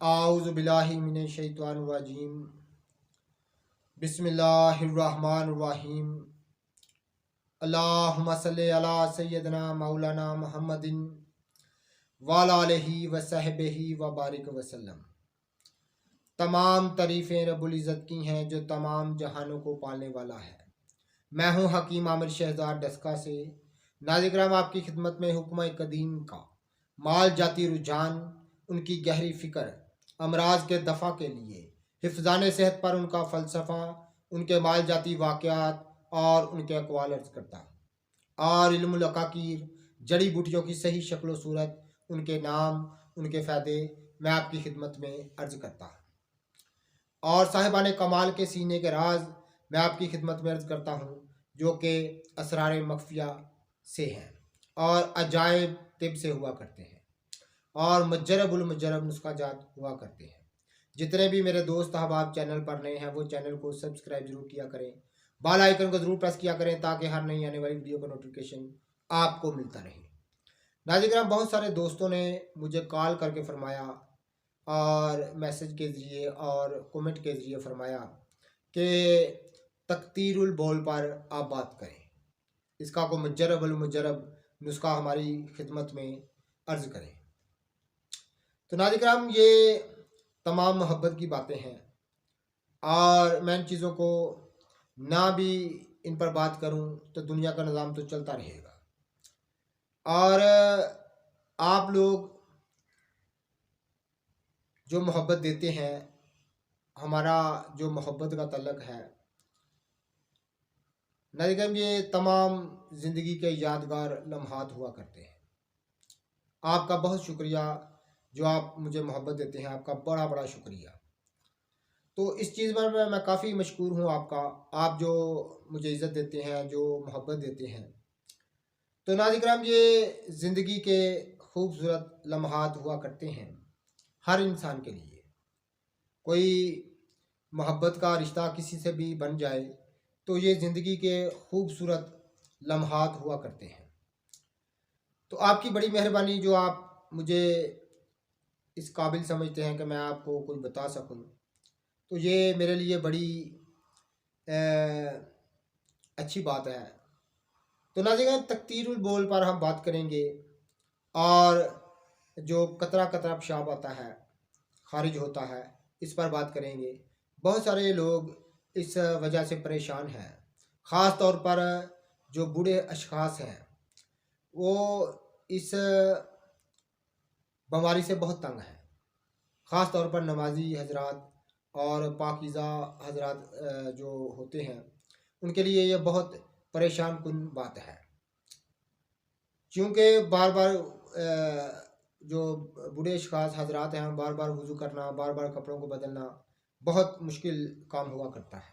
आऊज़ु बिल्लाहि मिनश शैतानिर रजीम। बिस्मिल्लाहिर्रहमानिर्रहीम। अल्लाहुम्मा सल्लि अला सय्यदना मौलाना मुहम्मदिन व अला आलिहि व सहबिहि व बारिक वसल्लम। तमाम तारीफ़ें रब्बुल इज़्ज़त की हैं जो तमाम जहानों को पालने वाला है। मैं हूँ हकीम आमिर शहज़ाद डस्का से। नाज़िर आपकी खिदमत में हुक्म कदीम का माल जाती रुझान, उनकी गहरी फ़िक्र, अमराज के दफ़ा के लिए हिफ़्ज़ान सेहत पर उनका फ़लसफ़ा, उनके माल जाती वाक़यात और उनके अक़वाल अर्ज़ करता और इल्मुल अक़ाक़ीर, जड़ी बूटियों की सही शक्ल व सूरत, उनके नाम, उनके फ़ायदे मैं आपकी खिदमत में अर्ज़ करता और साहिबान कमाल के सीने के राज मैं आपकी खिदमत में अर्ज़ करता हूँ, जो कि असरार मख्फिया से हैं और अजायब तिब से हुआ करते हैं और मुजरबुल मुजरब नुस्खा जात हुआ करते हैं। जितने भी मेरे दोस्त अहबाब चैनल पर नए हैं वो चैनल को सब्सक्राइब जरूर किया करें, बेल आइकन को ज़रूर प्रेस किया करें ताकि हर नई आने वाली वीडियो का नोटिफिकेशन आपको मिलता रहे। नाज़िर बहुत सारे दोस्तों ने मुझे कॉल करके फरमाया और मैसेज के ज़रिए और कमेंट के ज़रिए फरमाया कि तकतीरुल बोल पर आप बात करें, इसका को मुजरबुल मुजरब नुस्खा हमारी खिदमत में अर्ज़ करें। तो नाज़िर ये तमाम मोहब्बत की बातें हैं और मैं इन चीज़ों को ना भी इन पर बात करूं तो दुनिया का निज़ाम तो चलता रहेगा और आप लोग जो मोहब्बत देते हैं, हमारा जो मोहब्बत का तल्लक है नाज़िर, ये तमाम ज़िंदगी के यादगार लम्हात हुआ करते हैं। आपका बहुत शुक्रिया जो आप मुझे मोहब्बत देते हैं, आपका बड़ा बड़ा शुक्रिया। तो इस चीज़ पर मैं काफ़ी मशकूर हूँ आपका, आप जो मुझे इज़्ज़त देते हैं, जो मोहब्बत देते हैं। तो नाज़िर ये ज़िंदगी के खूबसूरत लम्हात हुआ करते हैं हर इंसान के लिए। कोई मोहब्बत का रिश्ता किसी से भी बन जाए तो ये ज़िंदगी के खूबसूरत लम्हात हुआ करते हैं। तो आपकी बड़ी मेहरबानी जो आप मुझे इस काबिल समझते हैं कि मैं आपको कुछ बता सकूं, तो ये मेरे लिए बड़ी अच्छी बात है। तो नाज़िर तकतीरुल बोल पर हम बात करेंगे और जो कतरा कतरा पेशाब आता है, खारिज होता है, इस पर बात करेंगे। बहुत सारे लोग इस वजह से परेशान हैं, ख़ास तौर पर जो बूढ़े अशख़ास हैं वो इस बीमारी से बहुत तंग हैं। ख़ास तौर पर नमाजी हजरात और पाकीज़ा हजरात जो होते हैं उनके लिए ये बहुत परेशान कुन बात है, क्योंकि बार बार जो बूढ़े अशख़ास हजरात हैं बार बार वज़ू करना, बार बार कपड़ों को बदलना बहुत मुश्किल काम हुआ करता है।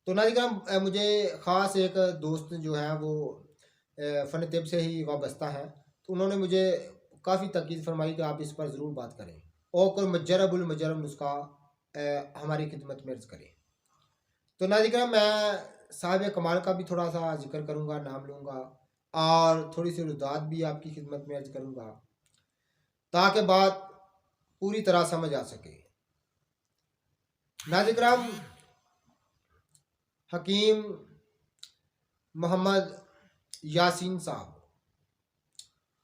तो नाज़िर मुझे ख़ास एक दोस्त जो है वो फ़न तिब से ही वाबस्ता है, तो उन्होंने मुझे काफ़ी ताकीद फरमाई कि आप इस पर ज़रूर बात करें और कोई मुजरबुल मुजरब नुस्खा हमारी खिदमत में अर्ज़ करें। तो नाज़िर मैं साहिब कमाल का भी थोड़ा सा जिक्र करूँगा, नाम लूँगा और थोड़ी सी रुदात भी आपकी खिदमत में अर्ज़ करूँगा ताकि बात पूरी तरह समझ आ सके। नाज़िर हकीम मोहम्मद यासीन साहब,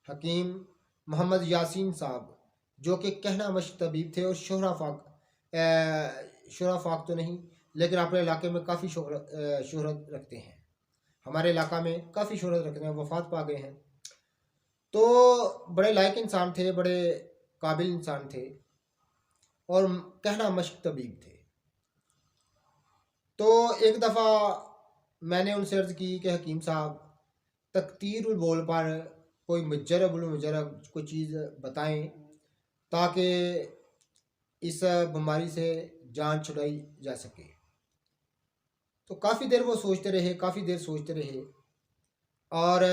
हकीम मोहम्मद यासीन साहब जो कि कहना मश्क तबीब थे और शोहरा फाक तो नहीं लेकिन अपने इलाके में काफ़ी शोहरत रखते हैं, हमारे इलाका में काफ़ी शोहरत रखते हैं, वफ़ात पा गए हैं। तो बड़े लायक इंसान थे, बड़े काबिल इंसान थे और कहना मश्क तबीब थे। तो एक दफ़ा मैंने उनसे अर्ज़ की कि हकीम साहब तकतीरुल बोल पर कोई मुजरबुल मुजरब कोई चीज़ बताएं ताकि इस बीमारी से जान छुड़ाई जा सके। तो काफ़ी देर वो सोचते रहे, काफ़ी देर सोचते रहे और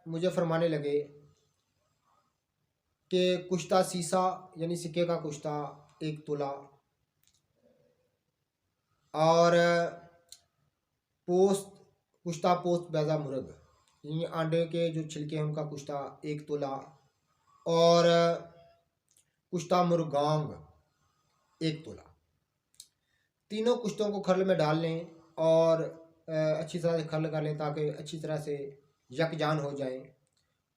मुझे फरमाने लगे कि कुश्ता सीसा यानी सिक्के का कुश्ता 1 तोला और पोस्त कुश्ता पोस्त बैज़ा मुर्ग यानी अंडे के जो छिलके हैं उनका कुश्ता 1 तोला और कुश्ता मुर्गांग 1 तोला। तीनों कुश्तों को खरल में डाल लें और अच्छी तरह से खरल कर लें ताकि अच्छी तरह से यकजान हो जाए।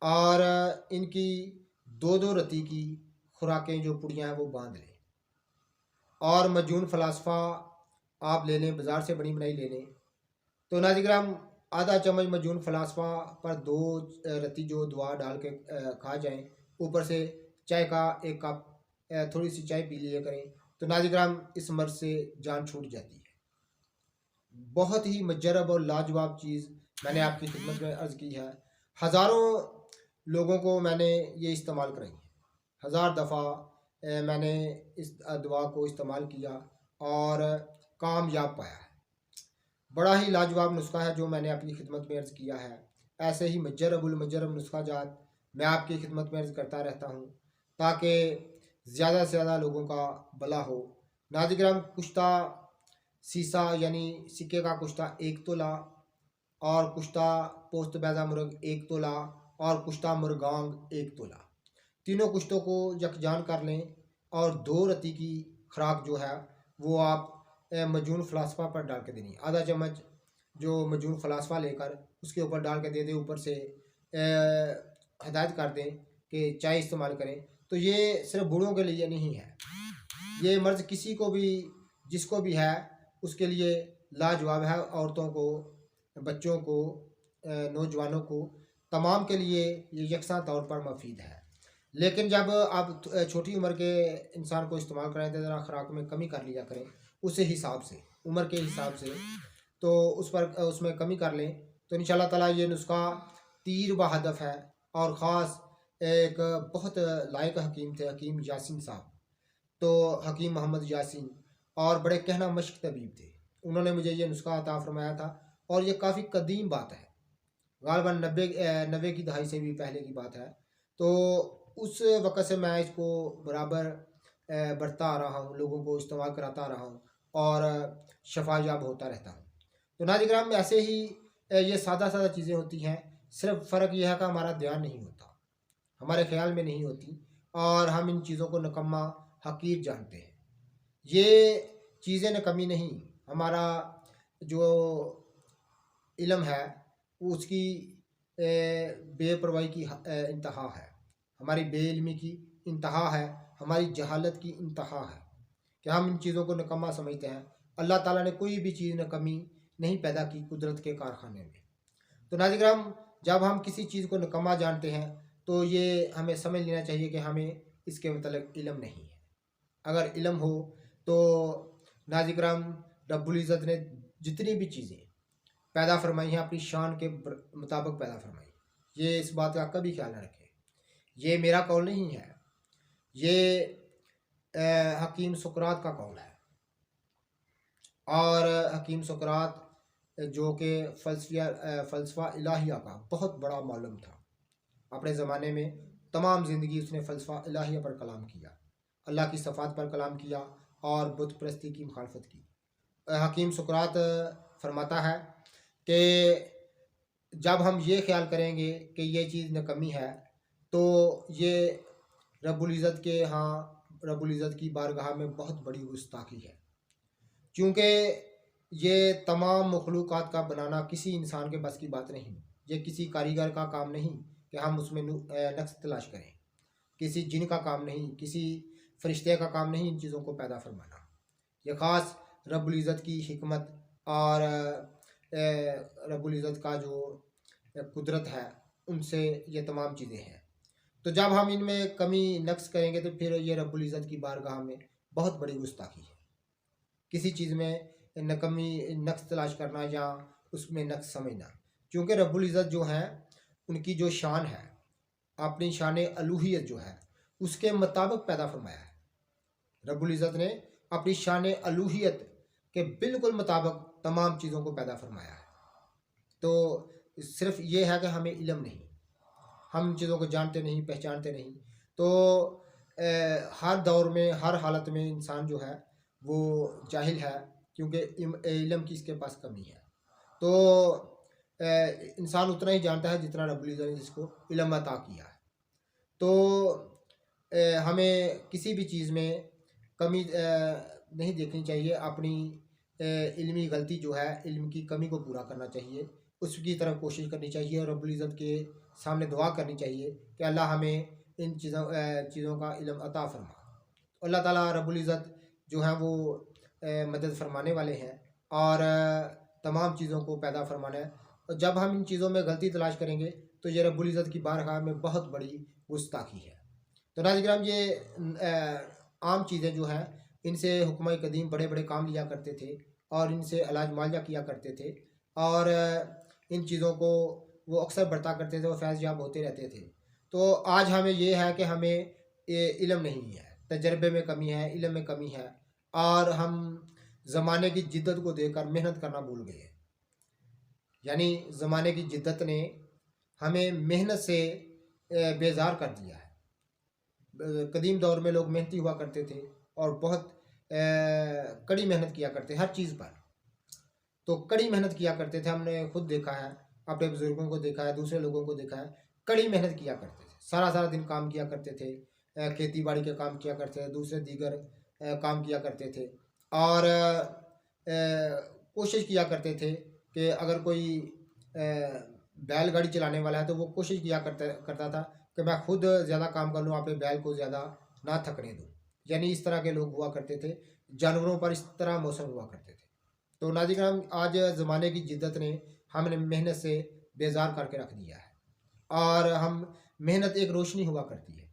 और इनकी 2-2 रत्ती की खुराकें जो पुड़ियाँ हैं वो बांध लें। और मजून फ़लास्फ़ा आप ले लें, बाज़ार से बनी बनाई ले लें। तो नाज़िर आधा चम्मच मजून फ़लास्फ़ा पर 2 रत्ती जो दवा डाल के खा जाएँ। ऊपर से चाय का 1 कप थोड़ी सी चाय पी लिया करें तो नाज़िर इस मर्ज़ से जान छूट जाती है। बहुत ही मुजरब और लाजवाब चीज़ मैंने आपकी खिदमत में अर्ज़ की है। हज़ारों लोगों को मैंने ये इस्तेमाल कराई है। 1000 दफ़ा मैंने इस दवा को इस्तेमाल किया और कामयाब पाया है। बड़ा ही लाजवाब नुस्खा है जो मैंने अपनी खिदमत में अर्ज़ किया है। ऐसे ही मुजरब नुस्खा जात मैं आपकी खिदमत में अर्ज़ करता रहता हूँ ताकि ज़्यादा से ज़्यादा लोगों का भला हो। नाज़िर कुश्ता सीसा यानी सिक्के का कुश्ता 1 तोला और कुश्ता पोस्त बैज़ा मुर्ग 1 तोला और कुश्ता मुर्गांग 1 तोला। तीनों कुश्तों को यकजान कर लें और 2 रत्ती की खुराक जो है वो आप मजून फ़लास्फ़ा पर डाल के देनी। आधा चम्मच जो मजून फ़लास्फ़ा लेकर उसके ऊपर डाल के दे दें। ऊपर से हदायत कर दें कि चाय इस्तेमाल करें। तो ये सिर्फ बूढ़ों के लिए नहीं है, ये मर्ज़ किसी को भी जिसको भी है उसके लिए लाजवाब है। औरतों को, बच्चों को, नौजवानों को, तमाम के लिए ये यकसा तौर पर मुफीद है। लेकिन जब आप छोटी उम्र के इंसान को इस्तेमाल करें तो ज़रा खुराक में कमी कर लिया करें उस हिसाब से, उम्र के हिसाब से। तो उसमें कमी कर लें तो इंशाअल्लाह ताला ये नुस्खा तीर व हदफ है। और ख़ास एक बहुत लायक हकीम थे, हकीम यासीन साहब। तो हकीम मोहम्मद यासीन और बड़े कहना मश्क तबीब थे। उन्होंने मुझे ये नुस्खा अता फरमाया था और ये काफ़ी कदीम बात है, गालबन 90 की दहाई से भी पहले की बात है। तो उस वक़्त से मैं इसको बराबर बरता आ रहा हूँ, लोगों को इस्तेमाल कराता रहा हूँ और शफ़ायाब होता रहता हूँ। तो नाज़िर में ऐसे ही ये सादा चीज़ें होती हैं। सिर्फ फ़र्क यह है कि हमारा ध्यान नहीं होता, हमारे ख्याल में नहीं होती और हम इन चीज़ों को निकम्मा हकीर जानते हैं। ये चीज़ें नकमी नहीं, हमारा जो इल्म है उसकी बेपरवाही की इंतहा है, हमारी बेइल्मी की इंतहा है, हमारी जहालत की इंतहा है कि हम इन चीज़ों को निकम्मा समझते हैं। अल्लाह ताला ने कोई भी चीज़ निकम्मी नहीं पैदा की कुदरत के कारखाने में। तो नाज़िर जब हम किसी चीज़ को निकम्मा जानते हैं तो ये हमें समझ लेना चाहिए कि हमें इसके मतलब इल्म नहीं है। अगर इल्म हो तो नाज़िर रब्बुल इज़्ज़त ने जितनी भी चीज़ें पैदा फरमाई हैं अपनी शान के मुताबिक पैदा फरमाई। ये इस बात का कभी ख्याल न रखें, ये मेरा कौल नहीं है, ये हकीम सुकरात का कौल है। और हकीम सुकरात जो कि फ़लसफ़ा इलाहिया का बहुत बड़ा मालूम था। अपने ज़माने में तमाम ज़िंदगी उसने फ़लसफ़ा इलाहिया पर कलाम किया, अल्लाह की सफ़ात पर कलाम किया और बुत परस्ती की मुखालफत की। हकीम सुकरात फरमाता है कि जब हम ये ख्याल करेंगे कि ये चीज़ नकमी है तो ये रब्बुल इज़्ज़त के यहाँ, रब्बुल इज़्ज़त की बारगाह में बहुत बड़ी गुस्ताखी है। क्योंकि ये तमाम मखलूक़ात का बनाना किसी इंसान के बस की बात नहीं, ये किसी कारीगर का काम नहीं कि हम उसमें नक्स तलाश करें, किसी जिन का काम नहीं, किसी फरिश्ते का काम नहीं इन चीज़ों को पैदा फरमाना। ये ख़ास रब्बुल इज़्ज़त की हिकमत और रब्बुल इज़्ज़त का जो कुदरत है उनसे ये तमाम चीज़ें हैं। तो जब हम इनमें कमी नक्स करेंगे तो फिर ये रब्बुल इज़्ज़त की बारगाह में बहुत बड़ी गुस्ताखी है। किसी चीज़ में नकमी नक्स तलाश करना या उसमें नक्स समझना, क्योंकि रब्बुल इज़्ज़त जो है उनकी जो शान है, अपनी शान अलूहियत जो है उसके मुताबिक पैदा फरमाया है। रब्बुल इज़्ज़त ने अपनी शान अलूहियत के बिल्कुल मुताबिक तमाम चीज़ों को पैदा फरमाया है। तो सिर्फ ये है कि हमें इल्म नहीं, हम इन चीज़ों को जानते नहीं, पहचानते नहीं। तो हर दौर में, हर हालत में इंसान जो है वो जाहिल है क्योंकि इल्म की इसके पास कमी है। तो इंसान उतना ही जानता है जितना रब्बुल इज़्ज़त ने इसको इल्म अता किया है। तो हमें किसी भी चीज़ में कमी नहीं देखनी चाहिए। अपनी इल्मी गलती जो है, इल्म की कमी को पूरा करना चाहिए, उसकी तरफ कोशिश करनी चाहिए और रब्बुल इज़्ज़त के सामने दुआ करनी चाहिए कि अल्लाह हमें इन चीज़ों का इल्म अता फरमा। अल्लाह ताला रब्बुल इज़्ज़त जो है वो मदद फरमाने वाले हैं और तमाम चीज़ों को पैदा फरमाना है। और जब हम इन चीज़ों में गलती तलाश करेंगे तो ये रब्बुल इज़्ज़त की बारगाह में बहुत बड़ी गुस्ताखी है। तो नाज़रीन ये आम चीज़ें जो हैं, इनसे हुक्म कदीम बड़े बड़े काम लिया करते थे और इनसे इलाज मुआवजा किया करते थे और इन चीज़ों को वो अक्सर बरता करते थे और फैज़ याब होते रहते थे। तो आज हमें ये है कि हमें ये इल्म नहीं है, तजर्बे में कमी है, इल्म में कमी है और हम ज़माने की जिद्दत को देखकर मेहनत करना भूल गए हैं। यानी ज़माने की जिद्दत ने हमें मेहनत से बेजार कर दिया है। कदीम दौर में लोग मेहनती हुआ करते थे और बहुत कड़ी मेहनत किया करते हर चीज़ पर। तो कड़ी मेहनत किया करते थे, हमने खुद देखा है, अपने बुज़ुर्गों को देखा है, दूसरे लोगों को देखा है, कड़ी मेहनत किया करते थे, सारा सारा दिन काम किया करते थे, खेती बाड़ी के काम किया करते थे, दूसरे दीगर काम किया करते थे और कोशिश किया करते थे कि अगर कोई बैलगाड़ी चलाने वाला है तो वो कोशिश किया करता था कि मैं खुद ज़्यादा काम कर लूँ, अपने बैल को ज़्यादा ना थकने दूँ। यानी इस तरह के लोग हुआ करते थे, जानवरों पर इस तरह मौसम हुआ करते थे। तो नाज़रीन आज ज़माने की जिद्दत ने हमने मेहनत से बेजार करके रख दिया है और हम मेहनत एक रोशनी हुआ करती है।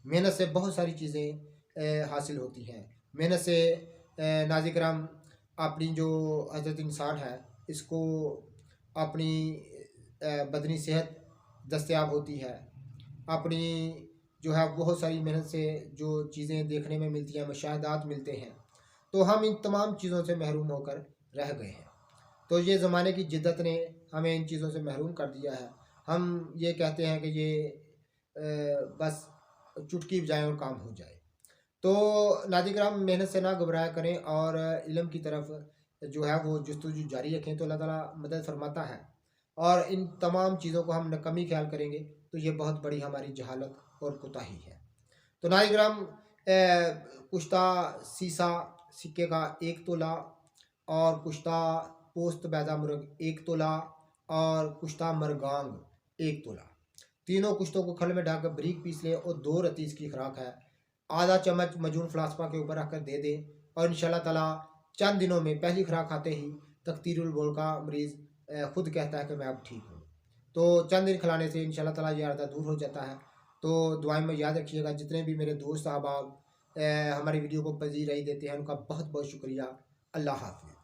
मेहनत से बहुत सारी चीज़ें हासिल होती हैं। मेहनत से नाज़रीन अपनी जो हज़रत इंसान है, इसको अपनी बदनी सेहत दस्तयाब होती है। अपनी जो है बहुत सारी मेहनत से जो चीज़ें देखने में मिलती हैं, मुशाहदात मिलते हैं, तो हम इन तमाम चीज़ों से महरूम होकर रह गए हैं। तो ये ज़माने की जिद्दत ने हमें इन चीज़ों से महरूम कर दिया है। हम ये कहते हैं कि ये बस चुटकी बजाएं और काम हो जाए। तो नाज़रीन मेहनत से ना घबराया करें और इल्म की तरफ जो है वो जस्तजू जारी रखें तो अल्लाह ताला मदद फरमाता है। और इन तमाम चीज़ों को हम कमी ख्याल करेंगे तो ये बहुत बड़ी हमारी जहालत और कोताही है। तो नाज़रीन कुश्ता सीसा सिक्के का 1 तोला और कुश्ता पोस्त बैदा मुर्ग 1 तोला और कुश्ता मरगांग 1 तोला, तीनों कुश्तों को खल में डालकर बारीक पीस लें और 2 रत्ती इसकी खुराक है। आधा चम्मच मजून फलास्पा के ऊपर रखकर दे दें और इंशाल्लाह ताला चंद दिनों में पहली खुराक खाते ही तख्तीरुल बोल का मरीज़ खुद कहता है कि मैं अब ठीक हूँ। तो चंद दिन खिलाने से इंशाल्लाह ताला ये अर्दा दूर हो जाता है। तो दुआएं में याद रखिएगा। जितने भी मेरे दोस्त अहबाब हमारी वीडियो को पजीराई देते हैं, उनका बहुत बहुत शुक्रिया। अल्लाह हाफ़िज़।